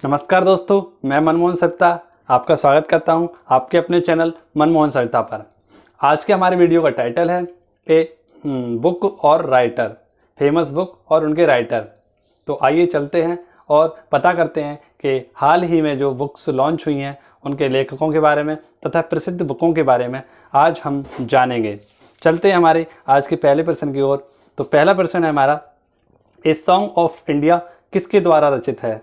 नमस्कार दोस्तों, मैं मनमोहन सरिता आपका स्वागत करता हूं आपके अपने चैनल मनमोहन सरिता पर। आज के हमारे वीडियो का टाइटल है ए बुक और राइटर, फेमस बुक और उनके राइटर। तो आइए चलते हैं और पता करते हैं कि हाल ही में जो बुक्स लॉन्च हुई हैं उनके लेखकों के बारे में तथा प्रसिद्ध बुकों के बारे में आज हम जानेंगे। चलते हैं हमारे आज के पहले प्रश्न की ओर। तो पहला प्रश्न है हमारा, ए सॉन्ग ऑफ इंडिया किसके द्वारा रचित है?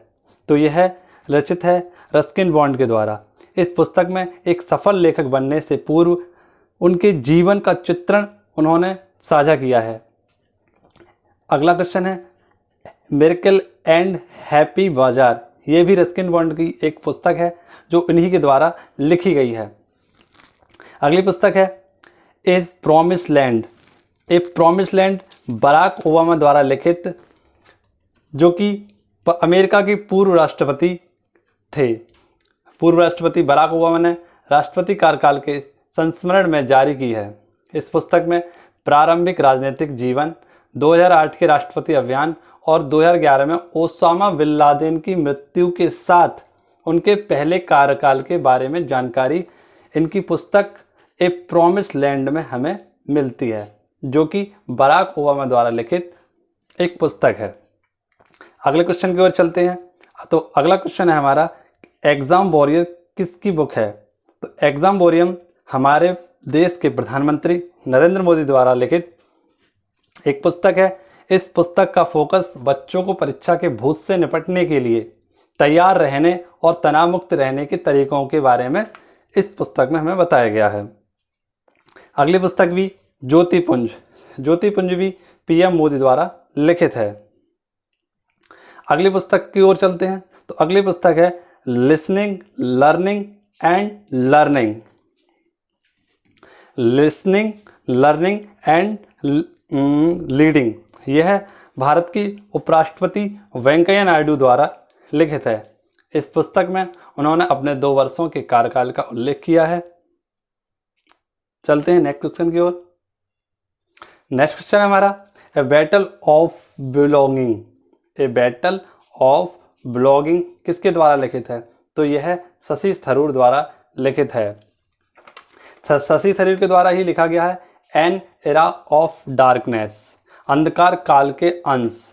तो यह रचित है रस्किन बॉन्ड के द्वारा। इस पुस्तक में एक सफल लेखक बनने से पूर्व उनके जीवन का चित्रण उन्होंने साझा किया है। अगला क्वेश्चन है, मिरेकल एंड हैप्पी बाजार। ये भी रस्किन बॉन्ड की एक पुस्तक है जो इन्हीं के द्वारा लिखी गई है। अगली पुस्तक है a promise land. A promise land Barack Obama द्वारा लिखित, जो कि अमेरिका के पूर्व राष्ट्रपति थे। पूर्व राष्ट्रपति बराक ओबामा ने राष्ट्रपति कार्यकाल के संस्मरण में जारी की है। इस पुस्तक में प्रारंभिक राजनीतिक जीवन, 2008 के राष्ट्रपति अभियान और 2011 में ओसामा बिन लादेन की मृत्यु के साथ उनके पहले कार्यकाल के बारे में जानकारी इनकी पुस्तक ए प्रॉमिस लैंड में हमें मिलती है, जो कि बराक ओबामा द्वारा लिखित एक पुस्तक है। अगले क्वेश्चन की ओर चलते हैं। तो अगला क्वेश्चन है हमारा, एग्जाम वॉरियर किसकी बुक है? तो एग्जाम वॉरियर हमारे देश के प्रधानमंत्री नरेंद्र मोदी द्वारा लिखित एक पुस्तक है। इस पुस्तक का फोकस बच्चों को परीक्षा के भूत से निपटने के लिए तैयार रहने और तनाव मुक्त रहने के तरीकों के बारे में इस पुस्तक में हमें बताया गया है। अगली पुस्तक भी ज्योतिपुंज भी पीएम मोदी द्वारा लिखित है। अगली पुस्तक की ओर चलते हैं। तो अगली पुस्तक है listening, learning and learning. Listening, learning and leading. यह भारत की उपराष्ट्रपति वेंकैया नायडू द्वारा लिखित है। इस पुस्तक में उन्होंने अपने 2 वर्षों के कार्यकाल का उल्लेख किया है। चलते हैं नेक्स्ट क्वेश्चन की ओर। नेक्स्ट क्वेश्चन है हमारा, a battle of belonging. A battle of belonging किसके द्वारा लिखित है? तो यह शशि थरूर द्वारा लिखित है। शशि थरूर के द्वारा ही लिखा गया है। एन एरा ऑफ डार्कनेस, अंधकार काल के अंश,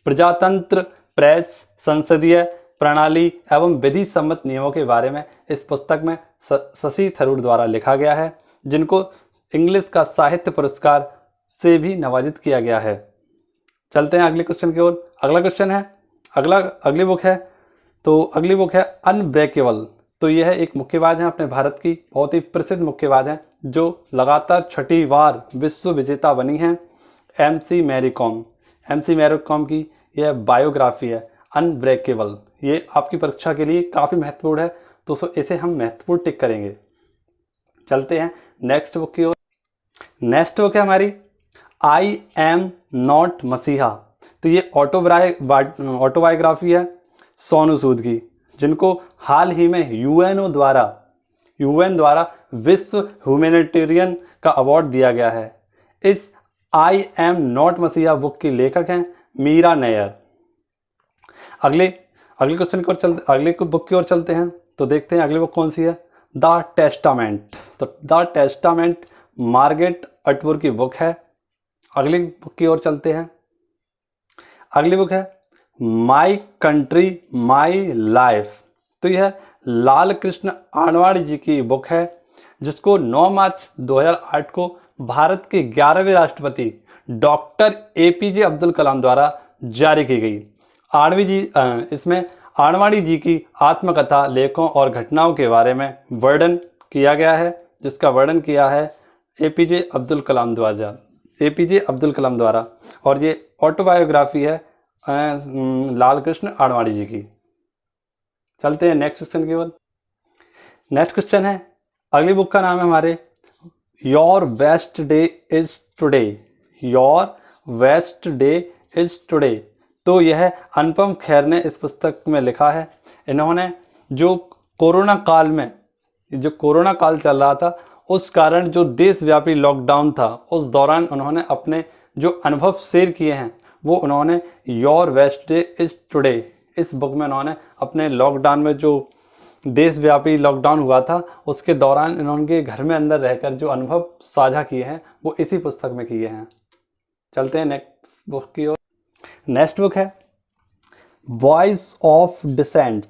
प्रजातंत्र, प्रेस, संसदीय प्रणाली एवं विधि सम्मत नियमों के बारे में इस पुस्तक में शशि थरूर द्वारा लिखा गया है, जिनको इंग्लिश का साहित्य पुरस्कार से भी नवाजित किया गया है। चलते हैं अगले क्वेश्चन की ओर। अगला क्वेश्चन है, अगली बुक है अनब्रेकेबल। तो यह एक मुक्केबाज हैं, अपने भारत की बहुत ही प्रसिद्ध मुक्केबाज हैं, जो लगातार 6ठी बार विश्व विजेता बनी हैं, एमसी मैरी कॉम। एमसी मैरी कॉम की यह बायोग्राफी है अनब्रेकेबल। ये आपकी परीक्षा के लिए काफ़ी महत्वपूर्ण है, तो इसे हम महत्वपूर्ण टिक करेंगे। चलते हैं नेक्स्ट बुक की ओर। नेक्स्ट बुक है हमारी आई एम नॉट मसीहा। तो ये ऑटोबायोग्राफी है सोनू सूद की, जिनको हाल ही में यूएन द्वारा विश्व ह्यूमैनिटेरियन का अवार्ड दिया गया है। इस आई एम नॉट मसीहा बुक की लेखक हैं मीरा नैयर। अगले बुक की ओर चलते हैं। तो देखते हैं अगली बुक कौन सी है, द टेस्टामेंट। तो द टेस्टामेंट मार्गरेट अटवुड की बुक है। अगली बुक की ओर चलते हैं। अगली बुक है माई कंट्री माई लाइफ। तो यह लाल कृष्ण आडवाणी जी की बुक है, जिसको 9 मार्च 2008 को भारत के 11वें राष्ट्रपति डॉक्टर एपीजे अब्दुल कलाम द्वारा जारी की गई। इसमें आडवाणी जी की आत्मकथा, लेखों और घटनाओं के बारे में वर्णन किया गया है, जिसका वर्णन किया है एपीजे अब्दुल कलाम द्वारा। और ये ऑटोबायोग्राफी है लाल कृष्ण आडवाणी जी की। चलते हैं नेक्स्ट क्वेश्चन की ओर। नेक्स्ट क्वेश्चन है, अगली बुक का नाम है हमारे your best day is today. Your best day is today. तो यह अनुपम खेर ने इस पुस्तक में लिखा है। इन्होंने जो कोरोना काल चल रहा था, उस कारण जो देशव्यापी लॉकडाउन था, उस दौरान उन्होंने अपने जो अनुभव शेयर किए हैं वो उन्होंने your best day is today इस बुक में उन्होंने अपने लॉकडाउन में जो देशव्यापी लॉकडाउन हुआ था उसके दौरान इन्होंने घर में अंदर रहकर जो अनुभव साझा किए हैं वो इसी पुस्तक में किए हैं। चलते हैं नेक्स्ट बुक की ओर। नेक्स्ट बुक है वॉइस ऑफ डिसेंट।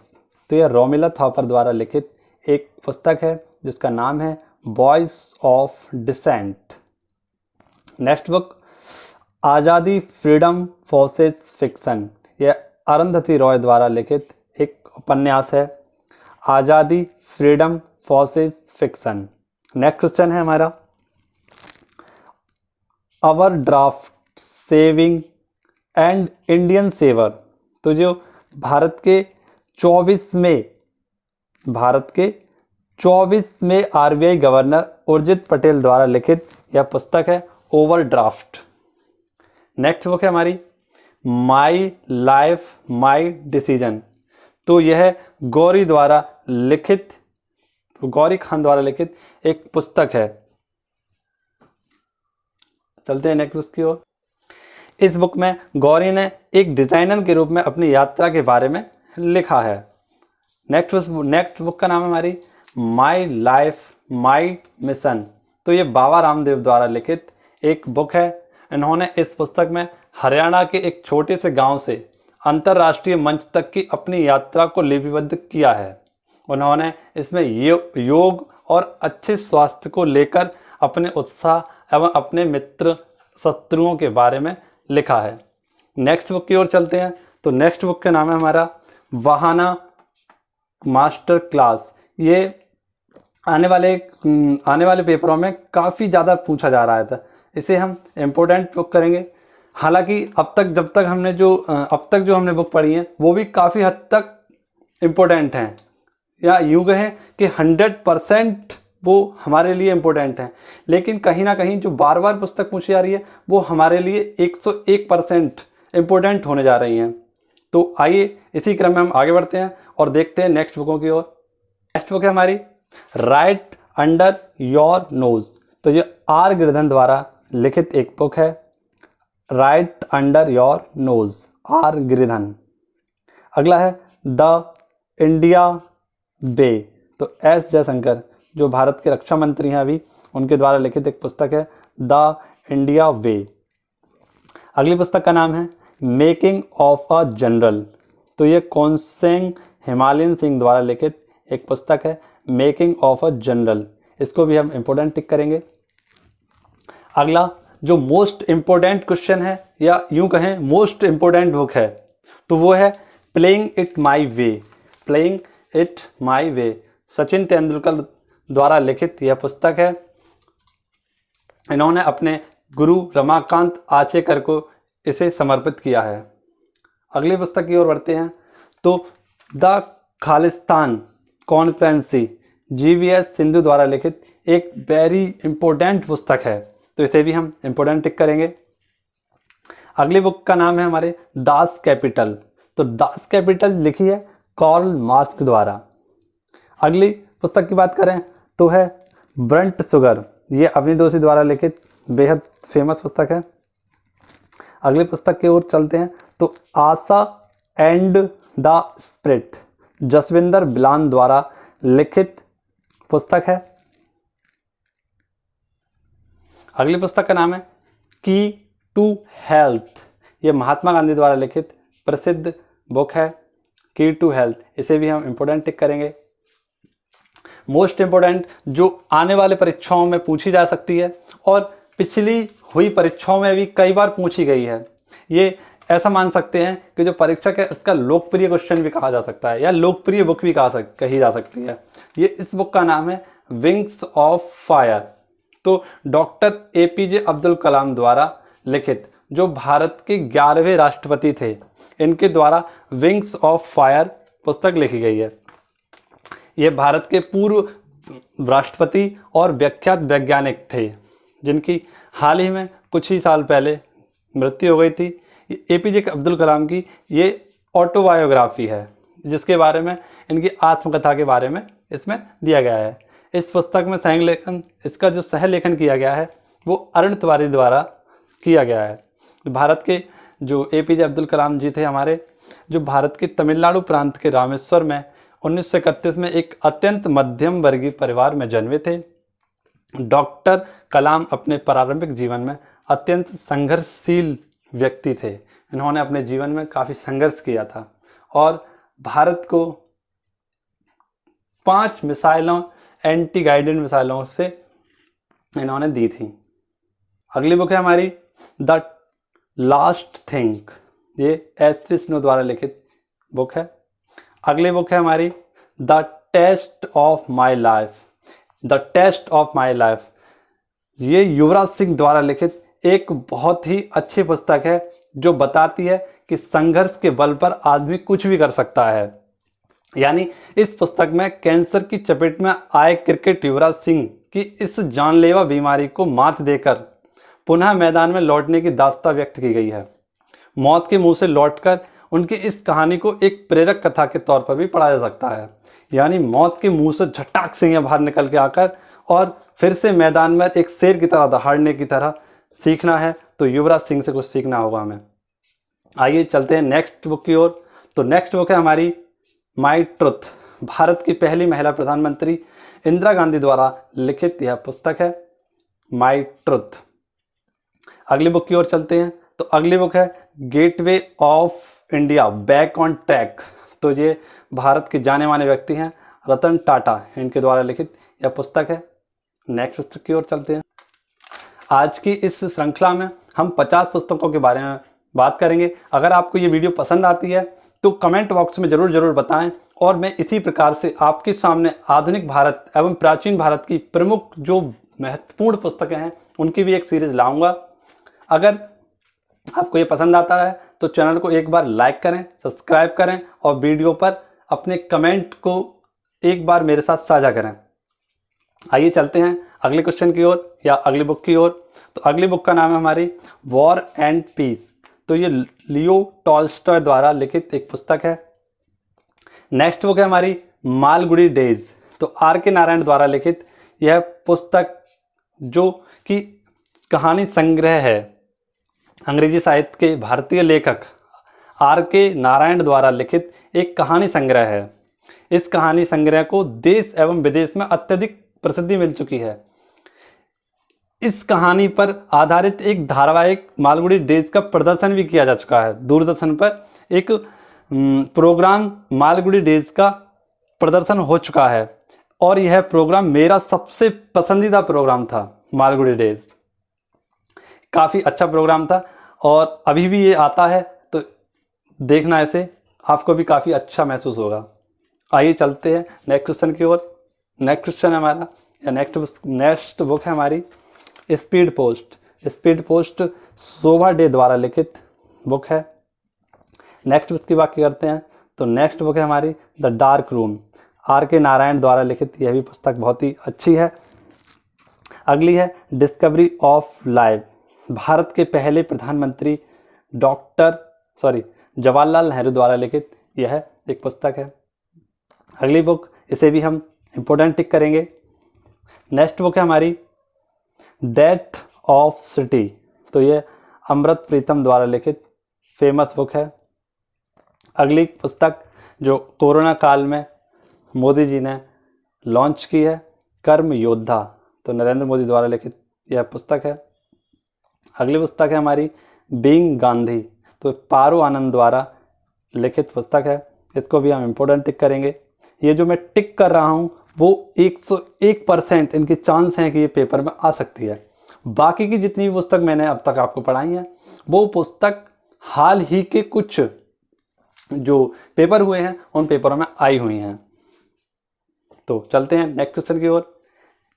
तो यह रोमिला थॉपर द्वारा लिखित एक पुस्तक है जिसका नाम है voice of dissent. Next book Azadi freedom forces fiction. यह अरुंधति रॉय द्वारा लिखित एक उपन्यास है, Azadi freedom forces fiction. Next question है हमारा overdraft saving and Indian saver. तो जो भारत के 24वें आरबीआई गवर्नर उर्जित पटेल द्वारा लिखित यह पुस्तक है ओवरड्राफ्ट। नेक्स्ट बुक है हमारी माई लाइफ माई डिसीजन। तो यह गौरी खान द्वारा लिखित एक पुस्तक है। चलते हैं नेक्स्ट बुक की ओर। इस बुक में गौरी ने एक डिजाइनर के रूप में अपनी यात्रा के बारे में लिखा है। नेक्स्ट बुक का नाम है हमारी माई लाइफ माई मिशन। तो ये बाबा रामदेव द्वारा लिखित एक बुक है। इन्होंने इस पुस्तक में हरियाणा के एक छोटे से गांव से अंतर्राष्ट्रीय मंच तक की अपनी यात्रा को लिपिबद्ध किया है। उन्होंने इसमें योग और अच्छे स्वास्थ्य को लेकर अपने उत्साह एवं अपने मित्र शत्रुओं के बारे में लिखा है। नेक्स्ट बुक की ओर चलते हैं। तो नेक्स्ट बुक का नाम है हमारा वाहना मास्टर क्लास। ये आने वाले पेपरों में काफ़ी ज़्यादा पूछा जा रहा था। इसे हम इम्पोर्टेंट बुक करेंगे। हालांकि अब तक जो हमने बुक पढ़ी हैं वो भी काफ़ी हद तक इम्पोर्टेंट हैं, या यूँ कहें कि 100% वो हमारे लिए इम्पोर्टेंट हैं। लेकिन कहीं ना कहीं जो बार बार पुस्तक पूछी जा रही है वो हमारे लिए 101% इम्पोर्टेंट होने जा रही हैं। तो आइए इसी क्रम में हम आगे बढ़ते हैं और देखते हैं नेक्स्ट बुकों की ओर। नेक्स्ट बुक है हमारी राइट अंडर योर नोज। तो ये आर गिरधन द्वारा लिखित एक बुक है, right under your nose, R Girdhan. अगला है द इंडिया वे। तो एस जयशंकर जो भारत के रक्षा मंत्री हैं अभी, उनके द्वारा लिखित एक पुस्तक है द इंडिया वे। अगली पुस्तक का नाम है मेकिंग ऑफ अ जनरल। तो ये कौनसेंग हिमालयन सिंह द्वारा लिखित एक पुस्तक है मेकिंग ऑफ अ जनरल। इसको भी हम इम्पोर्टेंट टिक करेंगे। अगला जो मोस्ट इम्पोर्टेंट क्वेश्चन है, या यूं कहें मोस्ट इम्पोर्टेंट बुक है, तो वो है playing it my way. Playing it my way Sachin Tendulkar द्वारा लिखित यह पुस्तक है। इन्होंने अपने गुरु रमाकांत आचेकर को इसे समर्पित किया है। अगली पुस्तक की ओर बढ़ते हैं। तो द खालिस्तान कॉन्फ्रेंसी GVS सिंधु द्वारा लिखित एक वेरी इंपॉर्टेंट पुस्तक है, तो इसे भी हम इंपॉर्टेंट टिक करेंगे। अगली बुक का नाम है हमारे दास कैपिटल। तो दास कैपिटल लिखी है कार्ल मार्क्स द्वारा। अगली पुस्तक की बात करें तो है ब्रंट शुगर। ये अवनी जोशी द्वारा लिखित बेहद फेमस पुस्तक है। अगली पुस्तक की ओर चलते हैं। तो आशा एंड द स्पिरिट जसविंदर बिलान द्वारा लिखित पुस्तक है। अगली पुस्तक का नाम है की टू हेल्थ। ये महात्मा गांधी द्वारा लिखित प्रसिद्ध बुक है की टू हेल्थ। इसे भी हम इंपॉर्टेंट टिक करेंगे। मोस्ट इंपॉर्टेंट जो आने वाले परीक्षाओं में पूछी जा सकती है और पिछली हुई परीक्षाओं में भी कई बार पूछी गई है। ये ऐसा मान सकते हैं कि जो परीक्षक है इसका लोकप्रिय क्वेश्चन भी कहा जा सकता है, या लोकप्रिय बुक भी कही जा सकती है। ये इस बुक का नाम है विंग्स ऑफ फायर। तो डॉक्टर APJ अब्दुल कलाम द्वारा लिखित, जो भारत के 11वें राष्ट्रपति थे, इनके द्वारा विंग्स ऑफ फायर पुस्तक लिखी गई है। ये भारत के पूर्व राष्ट्रपति और विख्यात वैज्ञानिक थे जिनकी हाल ही में कुछ ही साल पहले मृत्यु हो गई थी। APJ अब्दुल कलाम की ये ऑटोबायोग्राफी है, जिसके बारे में इनकी आत्मकथा के बारे में इसमें दिया गया है। इस पुस्तक में इसका जो सह लेखन किया गया है वो अरुण तिवारी द्वारा किया गया है। भारत के जो APJ अब्दुल कलाम जी थे हमारे, जो भारत के तमिलनाडु प्रांत के रामेश्वर में 1931 में एक अत्यंत मध्यम वर्गीय परिवार में जन्मे थे। डॉक्टर कलाम अपने प्रारंभिक जीवन में अत्यंत संघर्षशील व्यक्ति थे। इन्होंने अपने जीवन में काफ़ी संघर्ष किया था और भारत को 5 मिसाइलों, एंटी गाइडेड मिसाइलों से इन्होंने दी थी। अगली बुक है हमारी द लास्ट थिंग, ये S.P. स्नो द्वारा लिखित बुक है। अगली बुक है हमारी the test of my life. The test of my life, ये युवराज सिंह द्वारा लिखित एक बहुत ही अच्छी पुस्तक है जो बताती है कि संघर्ष के बल पर आदमी कुछ भी कर सकता है। यानी इस पुस्तक में कैंसर की चपेट में आए क्रिकेट युवराज सिंह की इस जानलेवा बीमारी को मात देकर पुनः मैदान में लौटने की दास्तां व्यक्त की गई है। मौत के मुंह से लौटकर उनकी इस कहानी को एक प्रेरक कथा के तौर पर भी पढ़ा जा सकता है। यानी मौत के मुंह से झटाक से बाहर निकल के आकर और फिर से मैदान में एक शेर की तरह दहाड़ने की तरह सीखना है तो युवराज सिंह से कुछ सीखना होगा हमें। आइए चलते हैं नेक्स्ट बुक की ओर। तो नेक्स्ट बुक है हमारी माई ट्रुथ। भारत की पहली महिला प्रधानमंत्री इंदिरा गांधी द्वारा लिखित यह पुस्तक है माई ट्रुथ। अगली बुक की ओर चलते हैं। तो अगली बुक है gateway of India back on track. तो ये भारत के जाने माने व्यक्ति हैं रतन टाटा, इनके द्वारा लिखित यह पुस्तक है। नेक्स्ट पुस्तक की ओर चलते हैं। आज की इस श्रृंखला में हम 50 पुस्तकों के बारे में बात करेंगे। अगर आपको ये वीडियो पसंद आती है तो कमेंट बॉक्स में ज़रूर बताएं और मैं इसी प्रकार से आपके सामने आधुनिक भारत एवं प्राचीन भारत की प्रमुख जो महत्वपूर्ण पुस्तकें हैं उनकी भी एक सीरीज लाऊंगा। अगर आपको ये पसंद आता है तो चैनल को एक बार लाइक करें, सब्सक्राइब करें और वीडियो पर अपने कमेंट को एक बार मेरे साथ साझा करें। आइए चलते हैं अगले क्वेश्चन की ओर या अगली बुक की ओर। तो अगली बुक का नाम है हमारी वॉर एंड पीस। तो ये लियो टॉल्स्टॉय द्वारा लिखित एक पुस्तक है। नेक्स्ट बुक है हमारी मालगुडी डेज। तो R.K. नारायण द्वारा लिखित यह पुस्तक जो कि कहानी संग्रह है। अंग्रेजी साहित्य के भारतीय लेखक R.K. नारायण द्वारा लिखित एक कहानी संग्रह है। इस कहानी संग्रह को देश एवं विदेश में अत्यधिक प्रसिद्धि मिल चुकी है। इस कहानी पर आधारित एक धारावाहिक मालगुडी डेज का प्रदर्शन भी किया जा चुका है। दूरदर्शन पर एक प्रोग्राम मालगुडी डेज का प्रदर्शन हो चुका है और यह प्रोग्राम मेरा सबसे पसंदीदा प्रोग्राम था। मालगुडी डेज काफ़ी अच्छा प्रोग्राम था और अभी भी ये आता है तो देखना, इसे आपको भी काफ़ी अच्छा महसूस होगा। आइए चलते हैं नेक्स्ट क्वेश्चन की ओर। नेक्स्ट क्वेश्चन है हमारा या नेक्स्ट बुक है हमारी स्पीड पोस्ट। स्पीड पोस्ट शोभा डे द्वारा लिखित बुक है। नेक्स्ट बुक की बात करते हैं तो नेक्स्ट बुक है हमारी the dark room. R.K. Narayan द्वारा लिखित यह भी पुस्तक बहुत ही अच्छी है। अगली है डिस्कवरी ऑफ लाइफ। भारत के पहले प्रधानमंत्री जवाहरलाल नेहरू द्वारा लिखित यह एक पुस्तक है। अगली बुक, इसे भी हम इम्पोर्टेंट टिक करेंगे। नेक्स्ट बुक है हमारी डेथ ऑफ सिटी। तो ये अमृत प्रीतम द्वारा लिखित फेमस बुक है। अगली पुस्तक जो कोरोना काल में मोदी जी ने लॉन्च की है कर्म योद्धा। तो नरेंद्र मोदी द्वारा लिखित यह पुस्तक है। अगली पुस्तक है हमारी बीइंग गांधी। तो पारो आनंद द्वारा लिखित पुस्तक है। इसको भी हम इम्पोर्टेंट टिक करेंगे। ये जो मैं टिक कर रहा हूँ वो 101% इनके चांस हैं कि ये पेपर में आ सकती है। बाकी की जितनी भी पुस्तक मैंने अब तक आपको पढ़ाई हैं वो पुस्तक हाल ही के कुछ जो पेपर हुए हैं उन पेपरों में आई हुई हैं। तो चलते हैं नेक्स्ट क्वेश्चन की ओर।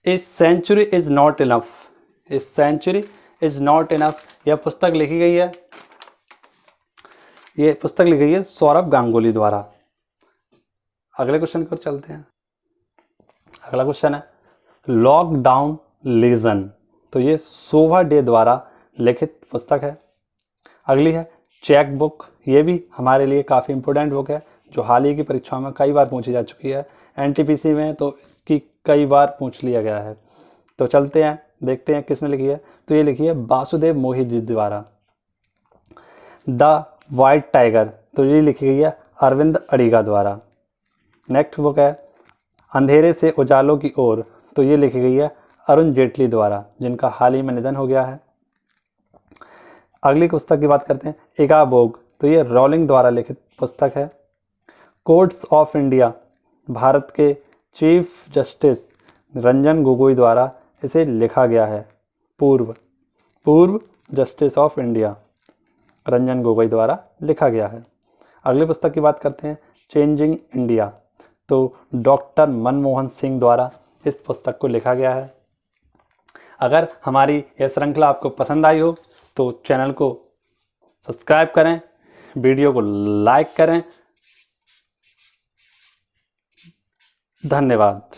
A century is not enough. A century is not enough यह पुस्तक लिखी गई है, ये पुस्तक लिखी गई है सौरभ गांगुली द्वारा। अगले क्वेश्चन की ओर चलते हैं। अगला क्वेश्चन है लॉकडाउन लीजन। तो ये शोभा डे द्वारा लिखित पुस्तक है। अगली है चेक बुक। ये भी हमारे लिए काफ़ी इंपॉर्टेंट बुक है जो हाल ही की परीक्षाओं में कई बार पूछी जा चुकी है। NTPC में तो इसकी कई बार पूछ लिया गया है। तो चलते हैं देखते हैं किसने लिखी है। तो ये लिखी है वासुदेव मोहित जी द्वारा। द वाइट टाइगर, तो ये लिखी गई है अरविंद अडिगा द्वारा। नेक्स्ट बुक है अंधेरे से उजालों की ओर, तो ये लिखी गई है अरुण जेटली द्वारा, जिनका हाल ही में निधन हो गया है। अगली पुस्तक की बात करते हैं एगाबोग, तो ये रॉलिंग द्वारा लिखित पुस्तक है। कोर्ट्स ऑफ इंडिया, भारत के चीफ जस्टिस रंजन गोगोई द्वारा इसे लिखा गया है। पूर्व justice of India Ranjan Gogoi द्वारा लिखा गया है। अगली पुस्तक की बात करते हैं चेंजिंग इंडिया, तो डॉक्टर मनमोहन सिंह द्वारा इस पुस्तक को लिखा गया है। अगर हमारी यह श्रृंखला आपको पसंद आई हो तो चैनल को सब्सक्राइब करें, वीडियो को लाइक करें। धन्यवाद।